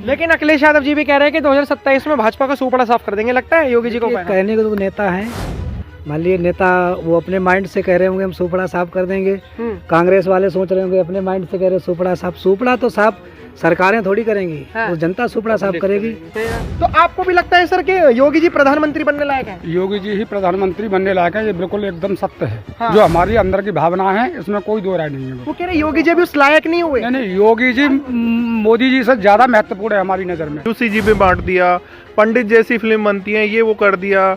लेकिन अखिलेश यादव जी भी कह रहे हैं कि 2027 में भाजपा का सूपड़ा साफ कर देंगे। लगता है योगी जी को? कहने को तो नेता है, मान लिए नेता वो अपने माइंड से कह रहे होंगे हम सूपड़ा साफ कर देंगे, कांग्रेस वाले सोच रहे होंगे अपने माइंड से कह रहे सूपड़ा साफ। सूपड़ा तो साफ सरकारें थोड़ी करेंगी, तो जनता सूपड़ा साफ करेगी। तो आपको भी लगता है सर कि योगी जी प्रधानमंत्री बनने लायक है? योगी जी ही प्रधानमंत्री बनने लायक है, ये बिल्कुल एकदम सत्य है। जो हमारी अंदर की भावना है इसमें कोई दो राय नहीं है। वो कह रहे योगी जी भी उस लायक नहीं हुए। नहीं, योगी जी मोदी जी से ज्यादा महत्वपूर्ण है हमारी नजर में। यूसी जी पे बांट दिया, पंडित जैसी फिल्म बनती है ये वो कर दिया।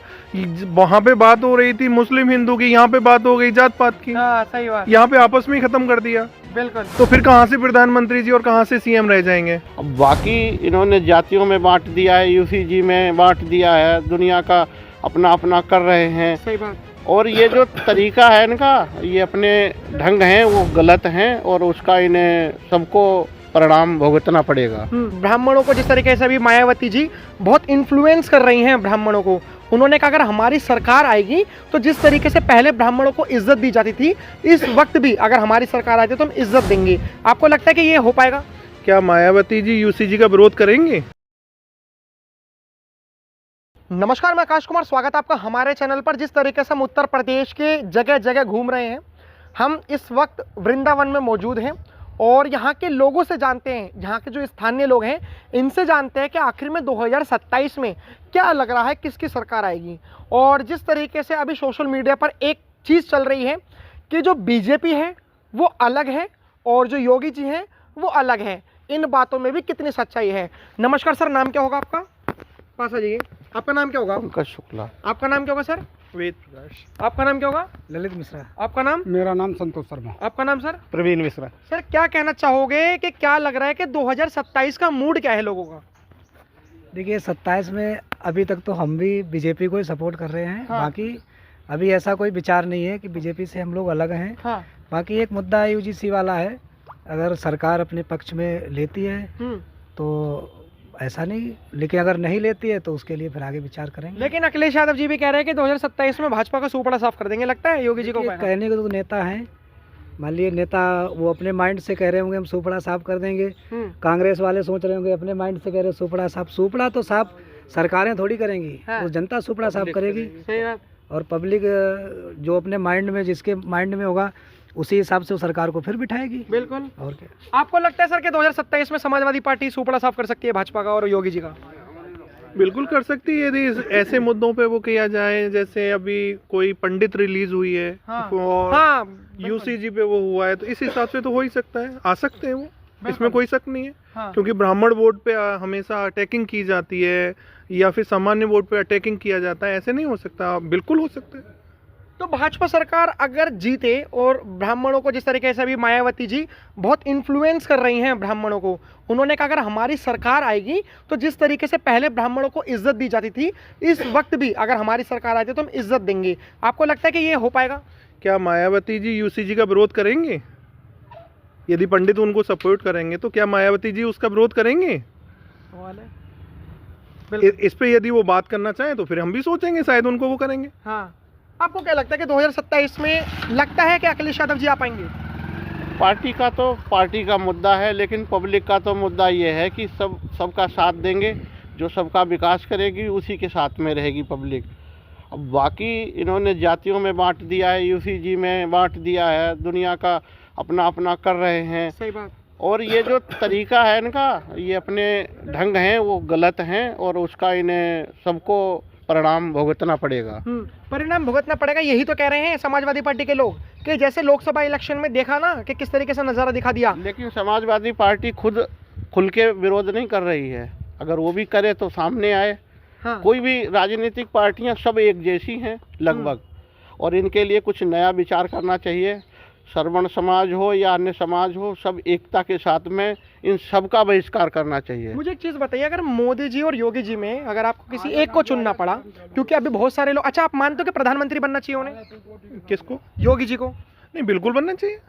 वहाँ पे बात हो रही थी मुस्लिम हिंदू की, यहाँ पे बात हो गई जात पात की। सही बात। यहाँ पे आपस में ही खत्म कर दिया। बिल्कुल। तो फिर कहाँ से प्रधानमंत्री जी और कहाँ से सीएम रह जाएंगे? अब बाकी इन्होंने जातियों में बांट दिया है, यूसी जी में बांट दिया है, दुनिया का अपना अपना कर रहे हैं। सही बात। और ये जो तरीका है इनका, ये अपने ढंग हैं वो गलत हैं और उसका इन्हें सबको परिणाम भुगतना पड़ेगा। ब्राह्मणों को जिस तरीके से अभी मायावती जी बहुत इन्फ्लुएंस कर रही हैं ब्राह्मणों को, उन्होंने कहा अगर हमारी सरकार आएगी तो जिस तरीके से पहले ब्राह्मणों को इज्जत दी जाती थी, इस वक्त भी अगर हमारी सरकार आती है तो हम इज्जत देंगे। आपको लगता है कि ये हो पाएगा? क्या मायावती जी यूसी जी का विरोध करेंगे? नमस्कार, मैं आकाश कुमार, स्वागत है आपका हमारे चैनल पर। जिस तरीके से हम उत्तर प्रदेश के जगह जगह घूम रहे हैं, हम इस वक्त वृंदावन में मौजूद हैं और यहाँ के लोगों से जानते हैं, यहाँ के जो स्थानीय लोग हैं इनसे जानते हैं कि आखिर में 2027 में क्या लग रहा है, किसकी सरकार आएगी। और जिस तरीके से अभी सोशल मीडिया पर एक चीज़ चल रही है कि जो बीजेपी है वो अलग है और जो योगी जी हैं वो अलग है, इन बातों में भी कितनी सच्चाई है। नमस्कार सर, नाम क्या होगा आपका? पास आ जाइए। आपका नाम क्या होगा? पंकज शुक्ला। आपका नाम क्या होगा सर? वेद प्रकाश। आपका नाम क्या होगा? ललित मिश्रा। आपका नाम? मेरा नाम संतोष शर्मा। आपका नाम सर? प्रवीण मिश्रा। सर क्या कहना चाहोगे कि क्या लग रहा है कि 2027 का मूड क्या है लोगों का? देखिए 27 में अभी तक तो हम भी बीजेपी को ही सपोर्ट कर रहे हैं। हाँ। बाकी अभी ऐसा कोई विचार नहीं है कि बीजेपी से हम लोग अलग हैं। हाँ। बाकी एक मुद्दा यूजीसी वाला है, अगर सरकार अपने पक्ष में लेती है तो ऐसा नहीं, लेकिन अगर नहीं लेती है तो उसके लिए फिर आगे विचार करेंगे। लेकिन अखिलेश यादव जी भी कह रहे हैं कि 2027 में भाजपा का सूपड़ा साफ कर देंगे। लगता है योगी जी को? कहने को तो नेता है, मान लिए नेता वो अपने माइंड से कह रहे होंगे हम सूपड़ा साफ कर देंगे, कांग्रेस वाले सोच रहे होंगे अपने माइंड से कह रहे सूपड़ा साफ। सूपड़ा तो साफ सरकारें थोड़ी करेंगी, तो जनता सूपड़ा साफ करेगी। सही बात। और पब्लिक जो अपने माइंड में, जिसके माइंड में होगा उसी हिसाब से वो सरकार को फिर बिठाएगी। बिल्कुल। और क्या आपको लगता है सर कि 2027 में समाजवादी पार्टी सूपड़ा साफ कर सकती है भाजपा का और योगी जी का? बिल्कुल कर सकती है यदि ऐसे मुद्दों पे वो किया जाए। जैसे अभी कोई पंडित रिलीज हुई है और यूसी जी पे वो हुआ है, तो इस हिसाब से तो हो ही सकता है, आ सकते हैं वो, इसमें कोई शक नहीं है। क्योंकि ब्राह्मण वोट पे हमेशा अटैकिंग की जाती है या फिर सामान्य वोट पे अटैकिंग किया जाता है, ऐसे नहीं हो सकता। बिल्कुल हो सकता है। तो भाजपा सरकार अगर जीते और ब्राह्मणों को जिस तरीके से अभी मायावती जी बहुत इन्फ्लुएंस कर रही हैं ब्राह्मणों को, उन्होंने कहा अगर हमारी सरकार आएगी तो जिस तरीके से पहले ब्राह्मणों को इज्जत दी जाती थी, इस वक्त भी अगर हमारी सरकार आती है तो हम इज्जत देंगे। आपको लगता है कि ये हो पाएगा? क्या मायावती जी यूसी जी का विरोध करेंगे? यदि पंडित उनको सपोर्ट करेंगे तो क्या मायावती जी उसका विरोध करेंगे? इस पे यदि वो बात करना चाहें तो फिर हम भी सोचेंगे, शायद उनको वो करेंगे। हाँ। आपको क्या लगता है कि 2027 में लगता है कि अखिलेश यादव जी आ पाएंगे? पार्टी का मुद्दा है, लेकिन पब्लिक का तो मुद्दा ये है कि सबका साथ देंगे, जो सबका विकास करेगी उसी के साथ में रहेगी पब्लिक। अब बाकी इन्होंने जातियों में बांट दिया है, यूसी जी में बांट दिया है, दुनिया का अपना अपना कर रहे हैं। सही बात। और ये जो तरीका है इनका, ये अपने ढंग हैं वो गलत हैं और उसका इन्हें सबको परिणाम भुगतना पड़ेगा। परिणाम भुगतना पड़ेगा, यही तो कह रहे हैं समाजवादी पार्टी के लोग कि जैसे लोकसभा इलेक्शन में देखा ना कि किस तरीके से नजारा दिखा दिया। लेकिन समाजवादी पार्टी खुद खुल के विरोध नहीं कर रही है, अगर वो भी करे तो सामने आए। कोई भी राजनीतिक पार्टियां सब एक जैसी हैं लगभग, और इनके लिए कुछ नया विचार करना चाहिए। श्रवण समाज हो या अन्य समाज हो, सब एकता के साथ में इन सब का बहिष्कार करना चाहिए। मुझे एक चीज़ बताइए, अगर मोदी जी और योगी जी में अगर आपको किसी एक को चुनना पड़ा, क्योंकि अभी बहुत सारे लोग, अच्छा आप मानते हो कि प्रधानमंत्री बनना चाहिए उन्हें? किसको? योगी जी को? नहीं, बिल्कुल बनना चाहिए।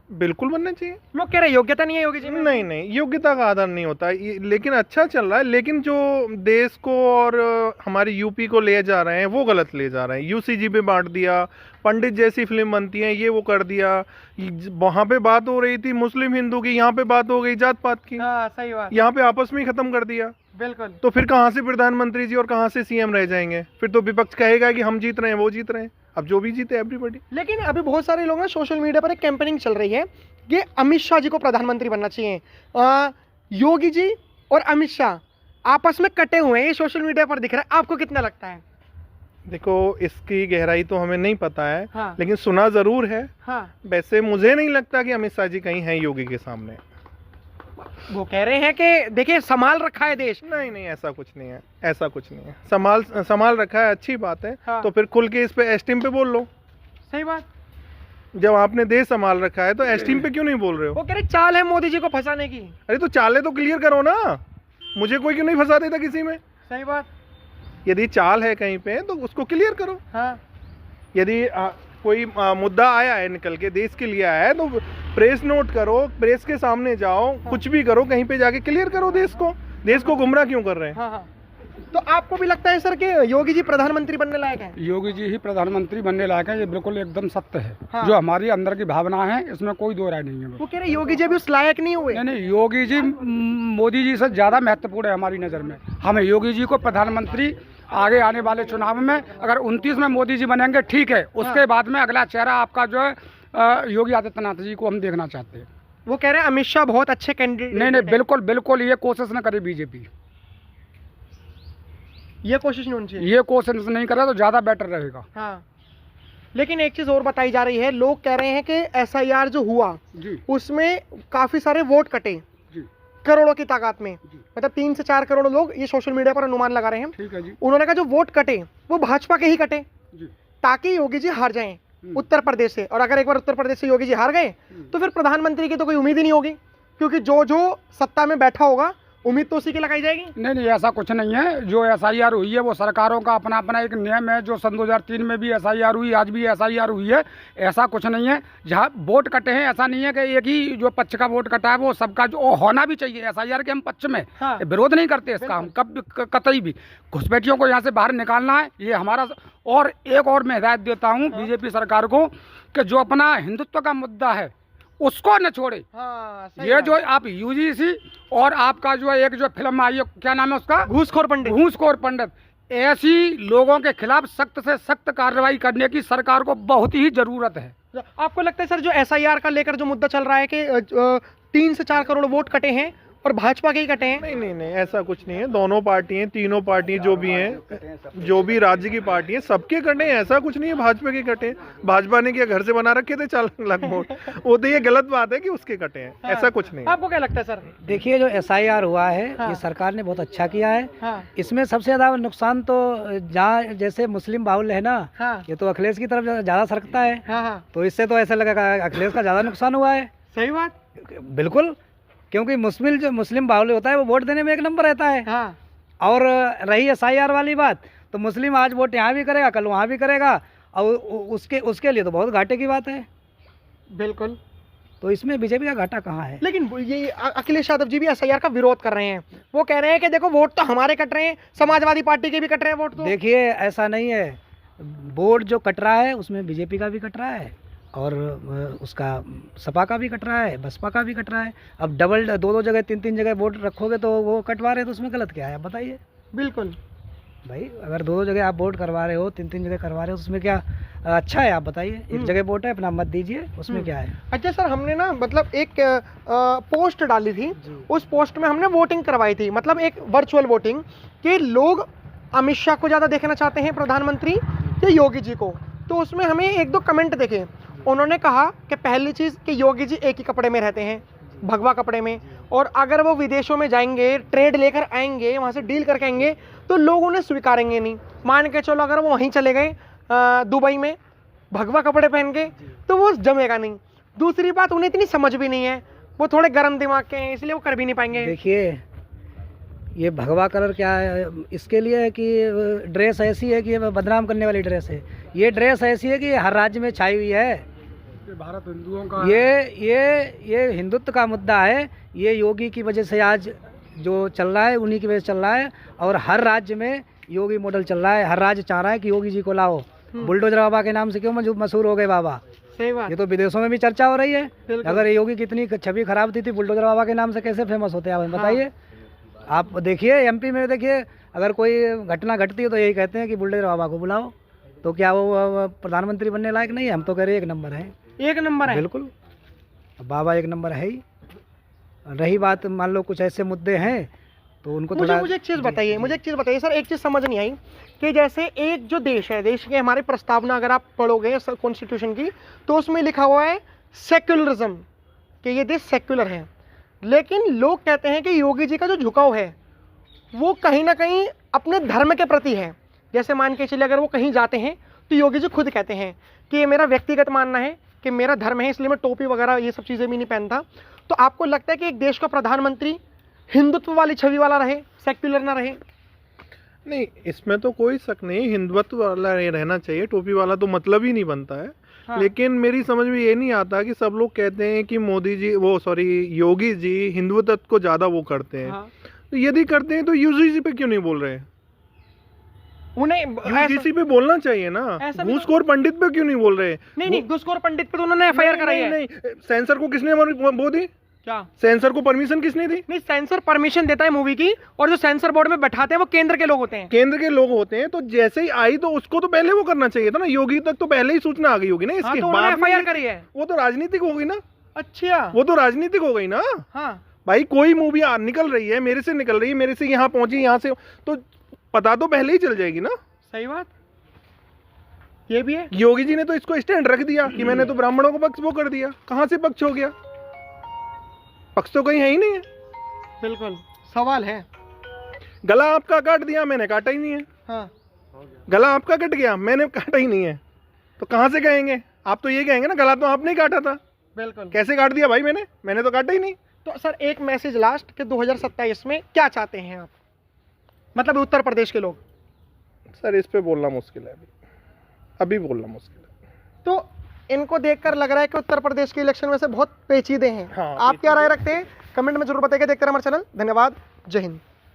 बिल्कुल बनना चाहिए। लोग कह रहे हैं योग्यता नहीं है योगी जी में। नहीं नहीं, योग्यता का आधार नहीं होता लेकिन अच्छा चल रहा है। लेकिन जो देश को और हमारी यूपी को ले जा रहे हैं वो गलत ले जा रहे हैं। यूसीजी पे बांट दिया, पंडित जैसी फिल्म बनती है ये वो कर दिया। वहाँ पे बात हो रही थी मुस्लिम हिंदू की, यहाँ पे बात हो गई जात पात की। सही बात। यहाँ पे आपस में ही खत्म कर दिया। बिल्कुल। तो फिर कहाँ से प्रधानमंत्री जी और कहाँ से सीएम रह जाएंगे? फिर तो विपक्ष कहेगा कि हम जीत रहे हैं, वो जीत रहे हैं। अब जो भी जीते एवरीबॉडी। लेकिन अभी बहुत सारे लोग ना सोशल मीडिया पर एक कैंपेनिंग चल रही है कि अमित शाह जी को प्रधानमंत्री बनना चाहिए। योगी जी और अमित शाह आपस में कटे हुए हैं, ये सोशल मीडिया पर दिख रहा है। आपको कितना लगता है? देखो इसकी गहराई तो हमें नहीं पता है। हाँ। लेकिन सुना जरूर है। हाँ। वैसे मुझे नहीं लगता कि अमित शाह जी कहीं हैं योगी के सामने। वो कह रहे हैं कि देखिए संभाल रखा है देश। नहीं नहीं, ऐसा कुछ नहीं है, ऐसा कुछ नहीं है। संभाल रखा है, अच्छी बात है। हाँ। तो फिर खुल के इस पे एस्टीम पे बोल लो। सही बात। जब आपने देश संभाल रखा है तो एस्टीम पे क्यों नहीं बोल रहे हो? वो कह रहे चाल है मोदी जी को फंसाने की। अरे तो चाले तो क्लियर करो ना, मुझे कोई क्यों नहीं फंसा देता किसी में? सही बात। यदि चाल है कहीं पे तो उसको क्लियर करो। हाँ। यदि कोई मुद्दा आया है निकल के देश के लिए आया है तो प्रेस नोट करो, प्रेस के सामने जाओ। हाँ। कुछ भी करो, कहीं पे जाके क्लियर करो देश को गुमराह क्यों कर रहे हैं? हाँ हाँ। तो आपको भी लगता है सर कि योगी जी प्रधानमंत्री बनने लायक हैं? योगी जी ही प्रधानमंत्री बनने लायक है, ये बिल्कुल एकदम सत्य है। हाँ। जो हमारी अंदर की भावना है इसमें कोई दो राय नहीं है। वो कह रहे योगी जी अभी उस लायक नहीं हुए। नहीं, योगी जी मोदी जी से ज्यादा महत्वपूर्ण है हमारी नजर में। हमें योगी जी को प्रधानमंत्री आगे आने वाले चुनाव में अगर 29 में मोदी जी बनेंगे ठीक है, उसके बाद में अगला चेहरा आपका जो है योगी आदित्यनाथ जी को हम देखना चाहते हैं। वो कह रहे हैं अमित शाह बहुत अच्छे कैंडिडेट। नहीं, बिल्कुल बिल्कुल ये कोशिश न करे बीजेपी। ये कोशिश नहीं होनी चाहिए। ये कोशिश नहीं करे तो ज्यादा बेटर रहेगा। हाँ। लेकिन एक चीज और बताई जा रही है, लोग कह रहे हैं कि एसआईआर जो हुआ जी, उसमें काफी सारे वोट कटे जी, करोड़ों की तादाद में। मतलब 3 से 4 करोड़ लोग, ये सोशल मीडिया पर अनुमान लगा रहे हैं। ठीक है जी। उन्होंने कहा जो वोट कटे वो भाजपा के ही कटे जी, ताकि योगी जी हार जाएं उत्तर प्रदेश से। और अगर एक बार उत्तर प्रदेश से योगी जी हार गए तो फिर प्रधानमंत्री की तो कोई उम्मीद ही नहीं होगी, क्योंकि जो जो सत्ता में बैठा होगा उम्मीद तो उसी की लगाई जाएगी। नहीं, ऐसा कुछ नहीं है। जो एसआईआर हुई है वो सरकारों का अपना अपना एक नियम है। जो सन 2003 में भी एसआईआर हुई, आज भी एसआईआर हुई है। ऐसा कुछ नहीं है। जहाँ वोट कटे हैं ऐसा नहीं है कि एक ही जो पक्ष का वोट कटा है वो सबका जो होना भी चाहिए। एसआईआर के हम पक्ष में हाँ। विरोध नहीं करते इसका, हम कतई भी। घुसपैठियों को यहाँ से बाहर निकालना है, ये हमारा। और एक और मैं हिदायत देता हूँ बीजेपी सरकार को कि जो अपना हिंदुत्व का मुद्दा है उसको न छोड़े। हाँ, ये जो आप यूजीसी और आपका जो एक जो फिल्म आई है, क्या नाम है उसका, घूसखोर पंडित, ऐसी लोगों के खिलाफ सख्त से सख्त कार्रवाई करने की सरकार को बहुत ही जरूरत है। आपको लगता है सर जो एसआईआर का लेकर जो मुद्दा चल रहा है कि 3 से 4 करोड़ वोट कटे हैं और भाजपा के ही कटे हैं? नहीं, ऐसा कुछ नहीं है। दोनों पार्टियां, तीनों पार्टियां जो भी हैं, जो भी राज्य की पार्टी है, सबके कटे हैं। ऐसा कुछ नहीं है भाजपा के कटे हैं। भाजपा ने क्या घर से बना रखे थे 4 लाख वोट? वो तो ये गलत बात है कि उसके कटे हैं। हाँ। ऐसा कुछ नहीं है। आपको क्या लगता है सर? देखिए जो एसआईआर हुआ है हाँ। ये सरकार ने बहुत अच्छा किया है। हाँ। इसमें सबसे ज्यादा नुकसान तो जहाँ जैसे मुस्लिम बाहुल्य है ना, हाँ। ये तो अखिलेश की तरफ ज्यादा सरकता है। हाँ। तो इससे तो ऐसा लगा अखिलेश का ज्यादा नुकसान हुआ है। सही बात। बिल्कुल, क्योंकि मुस्लिम बाहुल्य होता है वो वोट देने में एक नंबर रहता है। हाँ। और रही एसआईआर वाली बात, तो मुस्लिम आज वोट यहाँ भी करेगा, कल वहाँ भी करेगा, और उसके लिए तो बहुत घाटे की बात है। बिल्कुल। तो इसमें बीजेपी का घाटा कहाँ है? लेकिन ये अखिलेश यादव जी भी एसआईआर का विरोध कर रहे हैं। वो कह रहे हैं कि देखो वोट तो हमारे कट रहे हैं, समाजवादी पार्टी के भी कट रहे हैं वोट। तो देखिए ऐसा नहीं है, वोट जो कट रहा है उसमें बीजेपी का भी कट रहा है और उसका सपा का भी कट रहा है, बसपा का भी कट रहा है। अब डबल 2-2 जगह 3-3 जगह वोट रखोगे तो वो कटवा रहे हैं, तो उसमें गलत क्या है आप बताइए? बिल्कुल भाई, अगर 2-2 जगह आप वोट करवा रहे हो, 3-3 जगह करवा रहे हो, उसमें क्या अच्छा है आप बताइए? एक जगह वोट है, अपना मत दीजिए, उसमें क्या है? अच्छा सर, हमने ना मतलब एक पोस्ट डाली थी, उस पोस्ट में हमने वोटिंग करवाई थी, मतलब एक वर्चुअल वोटिंग, कि लोग अमित शाह को ज़्यादा देखना चाहते हैं प्रधानमंत्री या योगी जी को। तो उसमें हमें 1-2 कमेंट देखे। उन्होंने कहा कि पहली चीज़ कि योगी जी एक ही कपड़े में रहते हैं, भगवा कपड़े में, और अगर वो विदेशों में जाएंगे, ट्रेड लेकर आएंगे, वहाँ से डील करके आएंगे, तो लोग उन्हें स्वीकारेंगे नहीं। मान के चलो अगर वो वहीं चले गए दुबई में भगवा कपड़े पहन के, तो वो जमेगा नहीं। दूसरी बात, उन्हें इतनी समझ भी नहीं है, वो थोड़े गर्म दिमाग के हैं, इसलिए वो कर भी नहीं पाएंगे। देखिए ये भगवा कलर क्या है, इसके लिए है कि ड्रेस ऐसी है कि ये बदनाम करने वाली ड्रेस है। ये ड्रेस ऐसी है कि हर राज्य में छाई हुई है। भारत हिंदुओं का ये हिंदुत्व का मुद्दा है। ये योगी की वजह से आज जो चल रहा है, उन्हीं की वजह से चल रहा है। और हर राज्य में योगी मॉडल चल रहा है। हर राज्य चाह रहा है कि योगी जी को लाओ। बुलडोजर बाबा के नाम से क्यों मशहूर हो गए बाबा? सही बात। ये तो विदेशों में भी चर्चा हो रही है। अगर योगी की इतनी छवि खराब थी बुलडोजर बाबा के नाम से कैसे फेमस होते हैं आप बताइए। आप देखिए एमपी में, देखिए अगर कोई घटना घटती है तो यही कहते हैं कि बुलडोजर बाबा को बुलाओ। तो क्या वो प्रधानमंत्री बनने लायक नहीं है? हम तो कह रहे हैं 1 नंबर है। 1 नंबर है बिल्कुल, बाबा 1 नंबर है ही। रही बात मान लो कुछ ऐसे मुद्दे हैं तो उनको मुझे एक चीज़ बताइए सर। एक चीज़ समझ नहीं आई कि जैसे एक जो देश है, देश के हमारी प्रस्तावना अगर आप पढ़ोगे कॉन्स्टिट्यूशन की, तो उसमें लिखा हुआ है सेक्युलरिज्म, कि ये देश सेक्युलर है। लेकिन लोग कहते हैं कि योगी जी का जो झुकाव है वो कहीं ना कहीं अपने धर्म के प्रति है। जैसे मान के चलिए अगर वो कहीं जाते हैं तो योगी जी खुद कहते हैं कि ये मेरा व्यक्तिगत मानना है कि मेरा धर्म है, इसलिए मैं टोपी वगैरह ये सब चीज़ें भी नहीं पहनता। तो आपको लगता है कि एक देश का प्रधानमंत्री हिंदुत्व वाली छवि वाला रहे, सेक्युलर ना रहे? नहीं, इसमें तो कोई शक नहीं, हिंदुत्व वाला रहना चाहिए। टोपी वाला तो मतलब ही नहीं बनता है। हाँ। लेकिन मेरी समझ में ये नहीं आता कि सब लोग कहते हैं कि योगी जी हिंदुत्व को ज़्यादा वो करते हैं। हाँ। तो यदि करते हैं तो यूजीसी पे क्यों नहीं बोल रहे हैं? उन्हें यूजीसी पे बोलना चाहिए ना। घूसखोर पंडित पे क्यों नहीं बोल रहे? नहीं, घूसखोर पंडित पे तो उन्होंने एफआईआर कराई है। नहीं, सेंसर को किसने वो दी? क्या सेंसर को परमिशन किसने दी? नहीं, सेंसर परमिशन देता है मूवी की, और जो सेंसर बोर्ड में बैठाते हैं वो केंद्र के लोग होते हैं। केंद्र के लोग होते हैं। तो जैसे ही आई तो उसको तो पहले वो करना चाहिए था ना। योगी तक तो पहले ही सूचना आ गई होगी ना इसके बाद एफआईआर करी है। वो तो राजनीतिक हो गई ना। अच्छा, वो तो राजनीतिक हो गई ना। हाँ भाई, कोई मूवी निकल रही है, मेरे से निकल रही है, मेरे से यहाँ पहुंची, यहाँ से, तो पता तो पहले ही चल जाएगी ना। सही बात, ये भी है। योगी जी ने तो इसको स्टैंड रख दिया कि मैंने तो ब्राह्मणों को पक्ष वो कर दिया। कहाँ से पक्ष हो गया? पक्ष तो कहीं है ही नहीं है। बिल्कुल सवाल है। गला आपका काट दिया, मैंने काटा ही नहीं है। हाँ। गला आपका कट गया, मैंने काटा ही नहीं है, तो कहाँ से कहेंगे? आप तो ये कहेंगे ना गला तो आपने ही काटा था। बिल्कुल। कैसे काट दिया भाई? मैंने तो काटा ही नहीं। तो सर एक मैसेज लास्ट कि 2027 में क्या चाहते हैं आप, मतलब उत्तर प्रदेश के लोग? सर इस पे बोलना मुश्किल है, अभी बोलना मुश्किल है। तो इनको देखकर लग रहा है कि उत्तर प्रदेश के इलेक्शन में से बहुत पेचीदे हैं। हाँ, आप क्या राय रखते हैं? कमेंट में जरूर बताइए। देखते रहिए हमारा चैनल। धन्यवाद। जय हिंद।